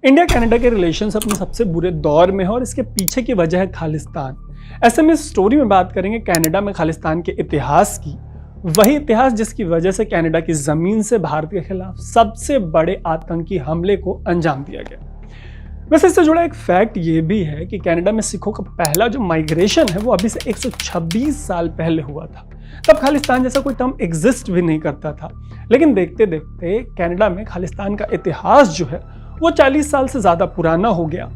India Canada के relations अपने सबसे बुरे दौर में है और इसके पीछे की वजह है खालिस्तान। ऐसे में इस स्टोरी में बात करेंगे कनाडा में खालिस्तान के इतिहास की, वही इतिहास जिसकी वजह से कनाडा की जमीन से भारत के खिलाफ सबसे बड़े आतंकी हमले को अंजाम दिया गया। वैसे इससे जुड़ा एक फैक्ट ये भी है कि कनाडा में सिखों का पहला जो माइग्रेशन है वो अभी से 126 साल पहले हुआ था। तब खालिस्तान जैसा कोई टर्म एग्जिस्ट भी नहीं करता था, लेकिन देखते देखते कनाडा में खालिस्तान का इतिहास जो है वो 40 साल से ज्यादा पुराना हो गया।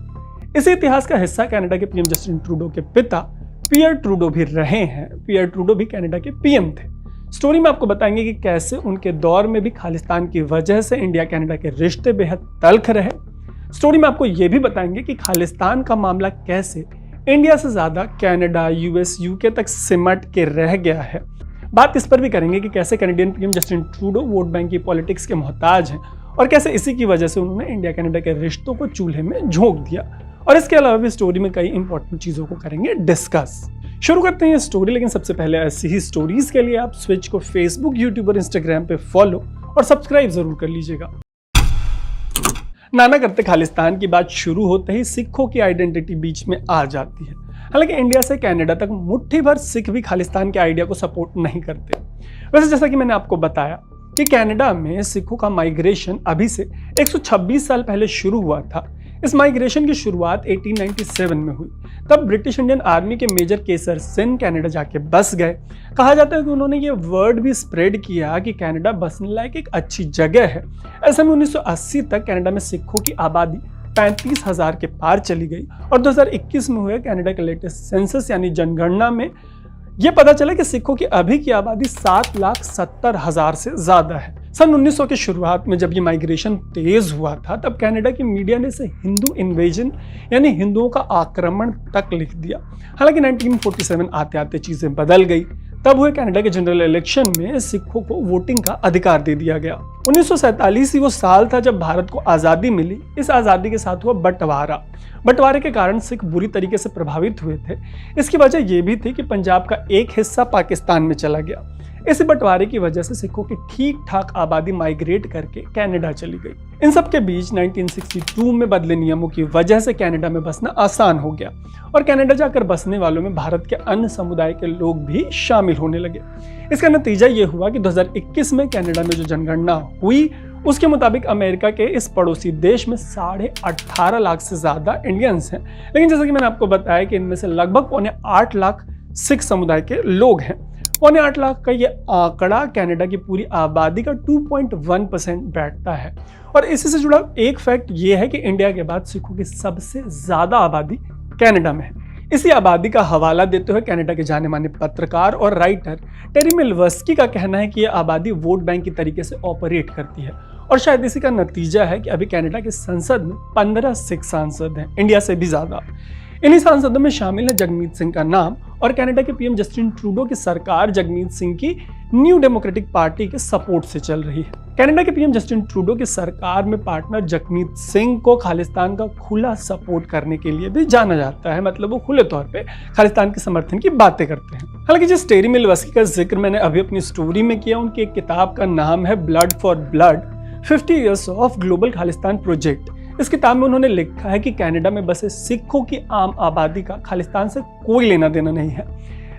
इसी इतिहास का हिस्सा कनाडा के पीएम जस्टिन ट्रूडो के पिता पियर ट्रूडो भी रहे हैं। पियर ट्रूडो भी कनाडा के पीएम थे। स्टोरी में आपको बताएंगे कि कैसे उनके दौर में भी खालिस्तान की वजह से इंडिया कनाडा के रिश्ते बेहद तल्ख रहे। स्टोरी में आपको यह भी बताएंगे कि खालिस्तान का मामला कैसे इंडिया से ज्यादा कनाडा, यूएस, यूके तक सिमट के रह गया है। बात इस पर भी करेंगे कि कैसे Canadian PM Justin Trudeau vote bank की पॉलिटिक्स के मोहताज हैं और कैसे इसी की वजह से उन्होंने इंडिया कनाडा के रिश्तों को चूल्हे में झोंक दिया। और इसके अलावा भी स्टोरी में कई इंपॉर्टेंट चीजों को करेंगे डिस्कस। शुरू करते हैं ये स्टोरी, लेकिन सबसे पहले ऐसी ही स्टोरीज के लिए आप स्विच को फेसबुक, यूट्यूब और इंस्टाग्राम पे फॉलो और सब्सक्राइब जरूर कर लीजिएगा। नाना करते खालिस्तान की बात शुरू होते ही सिखों की आइडेंटिटी बीच में आ जाती है। हालांकि इंडिया से कनाडा तक मुट्ठी भर सिख भी खालिस्तान के आइडिया को सपोर्ट नहीं करते। वैसे जैसा कि मैंने आपको बताया कि कनाडा में सिखों का माइग्रेशन अभी से 126 साल पहले शुरू हुआ था। इस माइग्रेशन की शुरुआत 1897 में हुई। तब ब्रिटिश इंडियन आर्मी के मेजर केसर सिंह कनाडा जाके बस गए। कहा जाता है कि उन्होंने ये वर्ड भी स्प्रेड किया कि कनाडा बसने लायक एक अच्छी जगह है। ऐसे में 1980 तक कनाडा में सिखों की आबादी 35,000 के पार चली गई और 2021 में हुए कनाडा के लेटेस्ट सेंसस यानी जनगणना में यह पता चला कि सिखों की अभी की आबादी 7,70,000 से ज्यादा है। सन 1900 के शुरुआत में जब ये माइग्रेशन तेज हुआ था तब कनाडा की मीडिया ने इसे हिंदू इन्वेजन यानी हिंदुओं का आक्रमण तक लिख दिया। हालांकि 1947 आते आते चीजें बदल गई। तब हुए कनाडा के जनरल इलेक्शन में सिखों को वोटिंग का अधिकार दे दिया गया। 1947 ही वो साल था जब भारत को आजादी मिली। इस आजादी के साथ हुआ बंटवारे के कारण सिख बुरी तरीके से प्रभावित हुए थे। इसकी वजह यह भी थी कि पंजाब का एक हिस्सा पाकिस्तान में चला गया। इस बंटवारे की वजह से सिखों की ठीक ठाक आबादी माइग्रेट करके कनाडा चली गई। इन सब के बीच 1962 में बदले नियमों की वजह से कनाडा में बसना आसान हो गया और कनाडा जाकर बसने वालों में भारत के अन्य समुदाय के लोग भी शामिल होने लगे। इसका नतीजा ये हुआ कि 2021 में कनाडा में जो जनगणना हुई उसके मुताबिक अमेरिका के इस पड़ोसी देश में 18.5 लाख से ज्यादा इंडियंस हैं। लेकिन जैसा कि मैंने आपको बताया कि इनमें से लगभग 8 लाख सिख समुदाय के लोग हैं। 8 लाख का ये आंकड़ा कनाडा की पूरी आबादी का 2.1% बैठता है। और इसी से जुड़ा एक फैक्ट ये है कि इंडिया के बाद सिखों की सबसे ज्यादा आबादी कनाडा में है। इसी आबादी का हवाला देते हुए कनाडा के जाने माने पत्रकार और राइटर टेरी मिलवस्की का कहना है कि यह आबादी वोट बैंक की तरीके से ऑपरेट करती है और शायद इसी का नतीजा है कि अभी कनाडा की संसद में 15 सिख सांसद हैं, इंडिया से भी ज्यादा। इन्हीं सांसदों में शामिल है जगमीत सिंह का नाम और कनाडा के पीएम जस्टिन ट्रूडो की सरकार जगमीत सिंह की न्यू डेमोक्रेटिक पार्टी के सपोर्ट से चल रही है। कनाडा के पीएम जस्टिन ट्रूडो की सरकार में पार्टनर जगमीत सिंह को खालिस्तान का खुला सपोर्ट करने के लिए भी जाना जाता है। मतलब वो खुले तौर पे खालिस्तान के समर्थन की बातें करते हैं। हालांकि जिस टेरी मिलवस्की का जिक्र मैंने अभी अपनी स्टोरी में किया, उनकी एक किताब का नाम है blood for blood 50 Years of global Khalistan project. इस किताब में उन्होंने लिखा है कि कनाडा में बसे सिखों की आम आबादी का खालिस्तान से कोई लेना देना नहीं है,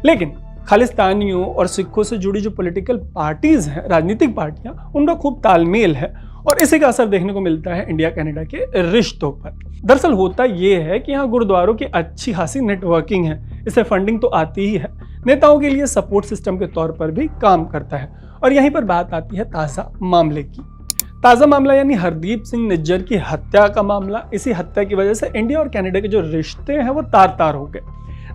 लेकिन खालिस्तानियों और सिखों से जुड़ी जो पॉलिटिकल पार्टीज हैं, राजनीतिक पार्टियां, उनका खूब तालमेल है और इसी का असर देखने को मिलता है इंडिया कनाडा के रिश्तों पर। दरअसल होता यह है कि यहाँ गुरुद्वारों की अच्छी खासी नेटवर्किंग है, इससे फंडिंग तो आती ही है, नेताओं के लिए सपोर्ट सिस्टम के तौर पर भी काम करता है। और यहीं पर बात आती है ताज़ा मामले की। ताज़ा मामला यानी हरदीप सिंह निज्जर की हत्या का मामला। इसी हत्या की वजह से इंडिया और कनाडा के जो रिश्ते हैं वो तार तार हो गए।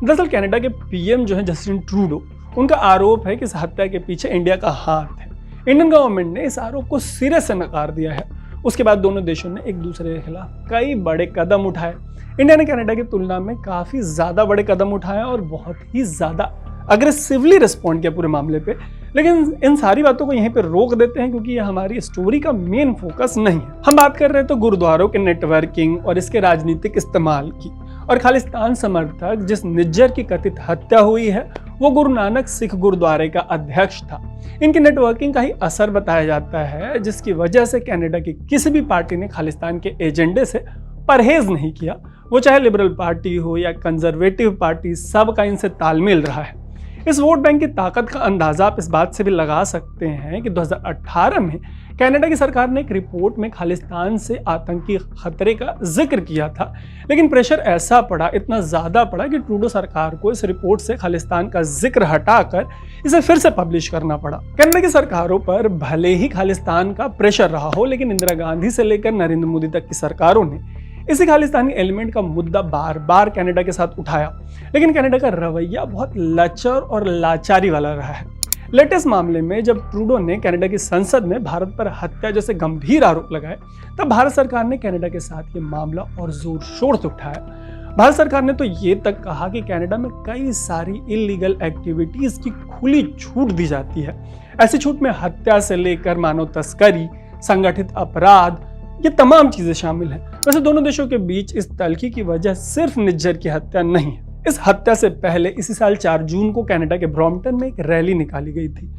दरअसल कनाडा के पीएम जो है जस्टिन ट्रूडो, उनका आरोप है कि इस हत्या के पीछे इंडिया का हाथ है। इंडियन गवर्नमेंट ने इस आरोप को सिरे से नकार दिया है। उसके बाद दोनों देशों ने एक दूसरे के खिलाफ कई बड़े कदम उठाए। इंडिया ने कनाडा की तुलना में काफी ज्यादा बड़े कदम उठाए और बहुत ही ज्यादा अग्रेसिवली रिस्पॉन्ड किया पूरे मामले पे। लेकिन इन सारी बातों को यहीं पे रोक देते हैं क्योंकि ये हमारी स्टोरी का मेन फोकस नहीं है। हम बात कर रहे हैं तो गुरुद्वारों के नेटवर्किंग और इसके राजनीतिक इस्तेमाल की। और खालिस्तान समर्थक जिस निज्जर की कथित हत्या हुई है वो गुरु नानक सिख गुरुद्वारे का अध्यक्ष था। इनकी नेटवर्किंग का ही असर बताया जाता है, जिसकी वजह से कनाडा की किसी भी पार्टी ने खालिस्तान के एजेंडे से परहेज नहीं किया। वो चाहे लिबरल पार्टी हो या कंजर्वेटिव पार्टी, सबका इनसे तालमेल रहा है। इस वोट बैंक की ताकत का अंदाजा आप इस बात से भी लगा सकते हैं कि 2018 में कनाडा की सरकार ने एक रिपोर्ट में खालिस्तान से आतंकी खतरे का जिक्र किया था, लेकिन प्रेशर ऐसा पड़ा, इतना ज़्यादा पड़ा कि ट्रूडो सरकार को इस रिपोर्ट से खालिस्तान का जिक्र हटाकर इसे फिर से पब्लिश करना पड़ा। कनाडा की सरकारों पर भले ही खालिस्तान का प्रेशर रहा हो, लेकिन इंदिरा गांधी से लेकर नरेंद्र मोदी तक की सरकारों ने इसी खालिस्तानी एलिमेंट का मुद्दा बार बार कनाडा के साथ उठाया, लेकिन कनाडा का रवैया बहुत लचर और लाचारी वाला रहा है। लेटेस्ट मामले में जब ट्रूडो ने कनाडा की संसद में भारत पर हत्या जैसे गंभीर आरोप लगाए, तब भारत सरकार ने कनाडा के साथ ये मामला और जोर शोर से उठाया। भारत सरकार ने तो ये तक कहा कि कनाडा में कई सारी इलीगल एक्टिविटीज की खुली छूट दी जाती है। ऐसी छूट में हत्या से लेकर मानव तस्करी, संगठित अपराध, ये तमाम चीजें शामिल हैं। वैसे दोनों देशों के बीच इस तल्खी की वजह सिर्फ निज्जर की हत्या नहीं है। इस हत्या से पहले इसी साल 4 जून को कनाडा के ब्रॉम्पटन में एक रैली निकाली गई थी।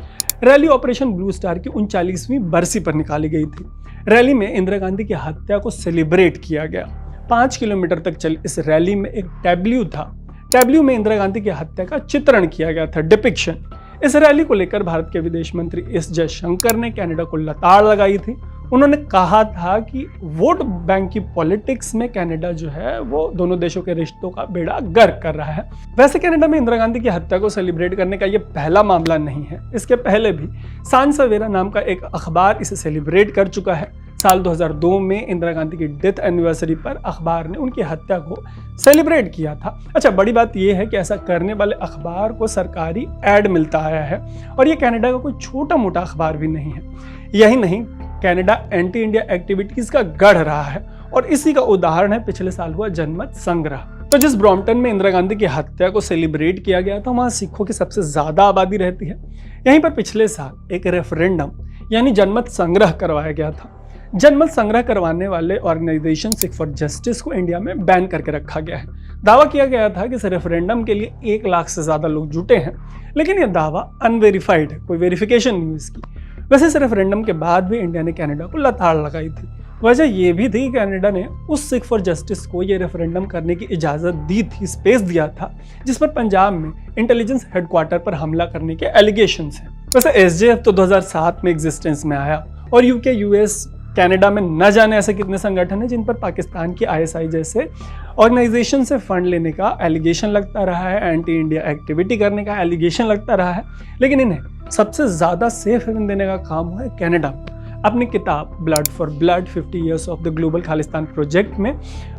रैली ऑपरेशन ब्लू स्टार की 39वीं बरसी पर निकाली गई थी। रैली में इंदिरा गांधी की हत्या को सेलिब्रेट किया गया। 5 किलोमीटर तक चली इस रैली में एक टैब्ल्यू था। टैब्ल्यू में इंदिरा गांधी की हत्या का चित्रण किया गया था, डिपिक्शन। इस रैली को लेकर भारत के विदेश मंत्री एस जयशंकर ने कनाडा को लताड़ लगाई थी। उन्होंने कहा था कि वोट बैंक की पॉलिटिक्स में कनाडा जो है वो दोनों देशों के रिश्तों का बेड़ा गर्क कर रहा है। वैसे कनाडा में इंदिरा गांधी की हत्या को सेलिब्रेट करने का ये पहला मामला नहीं है। इसके पहले भी सांस सवेरा नाम का एक अखबार इसे सेलिब्रेट कर चुका है। साल 2002 में इंदिरा गांधी की डेथ एनिवर्सरी पर अखबार ने उनकी हत्या को सेलिब्रेट किया था। अच्छा, बड़ी बात यह है कि ऐसा करने वाले अखबार को सरकारी एड मिलता आया है, और ये कनाडा का कोई छोटा मोटा अखबार भी नहीं है। यही नहीं, कनाडा एंटी इंडिया एक्टिविटीज का गढ़ रहा है, और इसी का उदाहरण है पिछले साल हुआ जनमत संग्रह। तो जिस ब्रॉम्पटन में इंदिरा गांधी की हत्या को सेलिब्रेट किया गया था, वहां सिखों की सबसे ज्यादा आबादी रहती है। यहीं पर पिछले साल एक रेफरेंडम यानी जनमत संग्रह करवाया गया था। जनमत संग्रह करवाने वाले ऑर्गेनाइजेशन सिख फॉर जस्टिस को इंडिया में बैन करके रखा गया है। दावा किया गया था कि इस रेफरेंडम के लिए 1 लाख से ज्यादा लोग जुटे हैं, लेकिन यह दावा अनवेरिफाइड है, कोई वेरिफिकेशन नहीं इसकी। वैसे इस रेफरेंडम के बाद भी इंडिया ने कनाडा को लताड़ लगाई थी। वजह यह भी थी कि कनाडा ने उस सिख फॉर जस्टिस को यह रेफरेंडम करने की इजाजत दी थी, स्पेस दिया था, जिस पर पंजाब में इंटेलिजेंस हेडक्वार्टर पर हमला करने के एलिगेशंस हैं। वैसे एसजेएफ तो 2007 में एग्जिस्टेंस में आया, और यूके, यूएस, कनाडा में न जाने ऐसे कितने संगठन हैं जिन पर पाकिस्तान की आईएसआई जैसे ऑर्गेनाइजेशन से फंड लेने का एलिगेशन लगता रहा है, एंटी इंडिया एक्टिविटी करने का एलिगेशन लगता रहा है, लेकिन इन्हें सबसे ज्यादा सेफ हेवन देने का काम हुआ है कनाडा। अपनी किताब blood for blood 50 years of the global Khalistan project में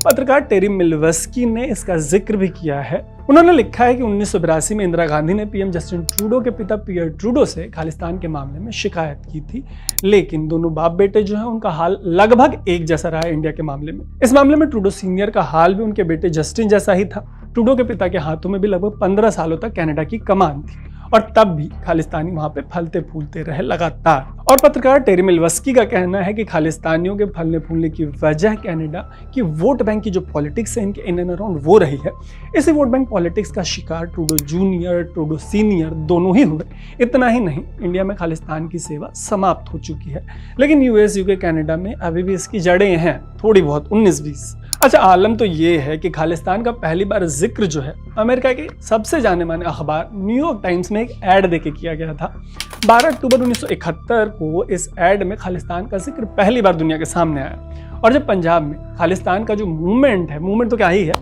पत्रकार टेरी मिलवस्की ने इसका जिक्र भी किया है। उन्होंने लिखा है कि 1982 में इंदिरा गांधी ने पीएम जस्टिन ट्रूडो के पिता पियर ट्रूडो से खालिस्तान के मामले में शिकायत की थी, लेकिन दोनों बाप बेटे जो हैं उनका हाल लगभग एक जैसा रहा है इंडिया के मामले में। इस मामले में ट्रूडो सीनियर का हाल भी उनके बेटे जस्टिन जैसा ही था। ट्रूडो के पिता के हाथों में भी लगभग 15 सालों तक कनाडा की कमान थी, और तब भी खालिस्तानी वहां पे फलते फूलते रहे लगातार। और पत्रकार टेरी मिलवस्की का कहना है कि खालिस्तानियों के फलने फूलने की वजह कनाडा की वोट बैंक की जो पॉलिटिक्स है इनके इन एंड अराउंड वो रही है। इसी वोट बैंक पॉलिटिक्स का शिकार ट्रूडो जूनियर, ट्रूडो सीनियर दोनों ही हुए। इतना ही नहीं, इंडिया में खालिस्तान की सेवा समाप्त हो चुकी है, लेकिन यूएस, यूके, कनाडा में अभी भी इसकी जड़ें हैं थोड़ी बहुत, 19-20। अच्छा, आलम तो ये है कि खालिस्तान का पहली बार जिक्र जो है अमेरिका के सबसे जाने माने अखबार न्यूयॉर्क टाइम्स में एक ऐड देके किया गया था। 12 अक्टूबर 1971 को इस ऐड में खालिस्तान का जिक्र पहली बार दुनिया के सामने आया। और जब पंजाब में खालिस्तान का जो मूवमेंट है, मूवमेंट तो क्या ही है,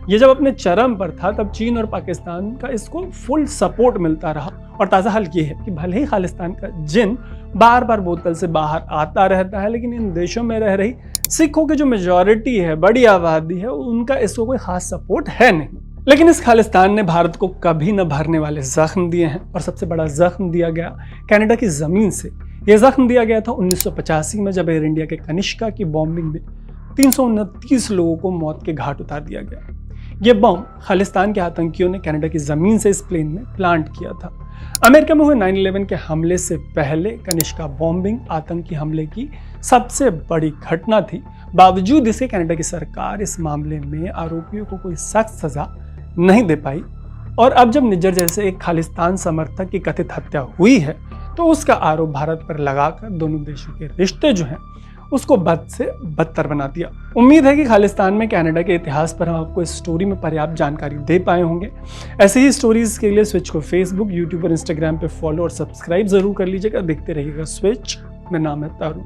ये जब अपने चरम पर था, तब चीन और पाकिस्तान का इसको फुल सपोर्ट मिलता रहा। और ताज़ा हाल ये है कि भले ही खालिस्तान का जिन बार बार बोतल से बाहर आता रहता है, लेकिन इन देशों में रह रही सिखों की जो मेजॉरिटी है, बड़ी आबादी है, उनका इसको कोई खास सपोर्ट है नहीं। लेकिन इस खालिस्तान ने भारत को कभी न भरने वाले जख्म दिए हैं, और सबसे बड़ा जख्म दिया गया कनाडा की जमीन से। यह जख्म दिया गया था 1985 में, जब एयर इंडिया के कनिष्का की बॉम्बिंग में 329 लोगों को मौत के घाट उतार दिया गया। यह बम खालिस्तान के आतंकियों ने कनाडा की जमीन से इस प्लेन में प्लांट किया था। अमेरिका में हुए 9/11 के हमले से पहले कनिष्का बॉम्बिंग आतंकी हमले की सबसे बड़ी घटना थी। बावजूद इसके कनाडा की सरकार इस मामले में आरोपियों को कोई सख्त सजा नहीं दे पाई। और अब जब निज्जर जैसे एक खालिस्तान समर्थक की कथित हत्या हुई है तो उसका आरोप भारत पर लगाकर दोनों देशों के रिश्ते जो हैं उसको बद से बदतर बना दिया। उम्मीद है कि खालिस्तान में कनाडा के इतिहास पर हम आपको इस स्टोरी में पर्याप्त जानकारी दे पाए होंगे। ऐसे ही स्टोरीज के लिए स्विच को फेसबुक, यूट्यूब और इंस्टाग्राम पे फॉलो और सब्सक्राइब जरूर कर लीजिएगा। देखते रहिएगा स्विच। मेरा नाम है तारू।